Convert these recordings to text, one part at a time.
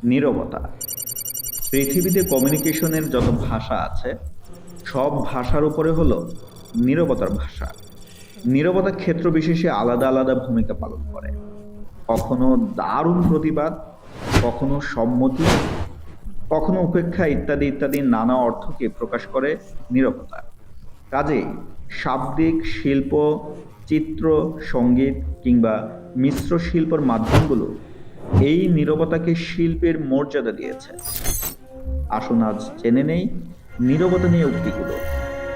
নীরবতা। পৃথিবীতে কমিউনিকেশনের যত ভাষা আছে, সব ভাষার উপরে হলো নীরবতার ভাষা। নীরবতা ক্ষেত্র বিশেষে আলাদা আলাদা ভূমিকা পালন করে। কখনো দারুণ প্রতিবাদ, কখনো সম্মতি, কখনো উপেক্ষা ইত্যাদি ইত্যাদি নানা অর্থকে প্রকাশ করে নীরবতা। কাজেই শাব্দিক শিল্প, চিত্র, সঙ্গীত কিংবা মিশ্র শিল্পর মাধ্যমগুলো এই নীরবতাকে শিল্পের মর্যাদা দিয়েছে। আসুন আজ জেনে নেই নীরবতা নিয়ে উক্তিগুলো।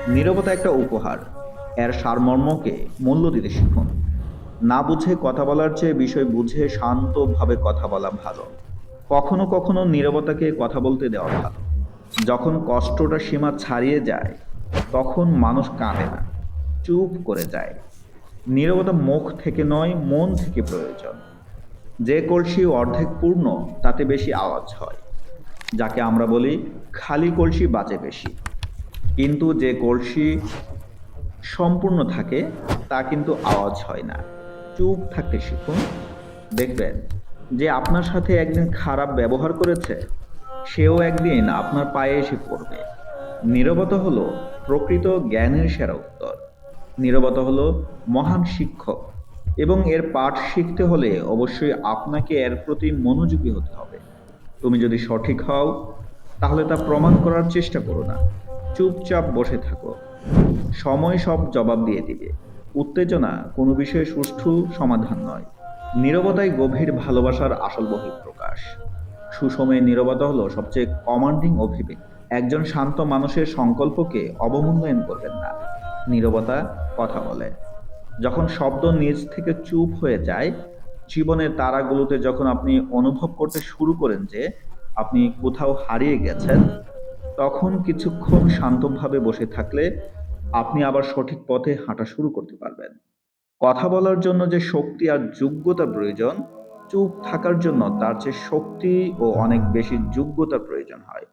নীরবতা একটা উপহার, এর সারমর্মকে মূল্য দিতে শিখুন। না বুঝে কথা বলার চেয়ে বিষয় বুঝে শান্তভাবে কথা বলা ভালো। কখনো কখনো নীরবতাকে কথা বলতে দেওয়া ভালো। যখন কষ্টটা সীমা ছাড়িয়ে যায়, তখন মানুষ কাঁদে না, চুপ করে যায়। নীরবতা মুখ থেকে নয়, মন থেকে প্রয়োজন। যে কলসি অর্ধেক পূর্ণ, তাতে বেশি আওয়াজ হয়। যাকে আমরা বলি খালি কলসি বাজে বেশি। কিন্তু যে কলসি সম্পূর্ণ থাকে, তা কিন্তু আওয়াজ হয় না। চুপ থাকতে শিখুন। দেখবেন যে আপনার সাথে একদিন খারাপ ব্যবহার করেছে, সেও একদিন আপনার পায়ে এসে পড়বে। নীরবতা হলো প্রকৃত জ্ঞানের সেরা উত্তর। নীরবতা হলো মহান শিক্ষক, এবং এর পাঠ শিখতে হলে অবশ্যই আপনাকে এর প্রতি মনোযোগী হতে হবে। তুমি যদি সঠিক হও, তাহলে তা প্রমাণ করার চেষ্টা করো না। চুপচাপ বসে থাকো। সময় সব জবাব দিয়ে দিবে। উত্তেজনা কোনো বিষয়ে সুষ্ঠু সমাধান নয়। নীরবতাই গভীর ভালোবাসার আসল বহিঃপ্রকাশ। সুসময়ে নীরবতা হলো সবচেয়ে কমান্ডিং অভিব্যক্তি। একজন শান্ত মানুষের সংকল্পকে অবমূল্যায়ন করবেন না। নীরবতা কথা বলে। যখন শব্দ নিজ থেকে চুপ হয়ে যায়, জীবনের তারাগুলোতে যখন আপনি অনুভব করতে শুরু করেন যে আপনি কোথাও হারিয়ে গেছেন, তখন কিছুক্ষণ শান্তভাবে বসে থাকলে আপনি আবার সঠিক পথে হাঁটা শুরু করতে পারবেন। কথা বলার জন্য যে শক্তি আর যোগ্যতা প্রয়োজন, চুপ থাকার জন্য তার চেয়ে শক্তি ও অনেক বেশি যোগ্যতার প্রয়োজন হয়।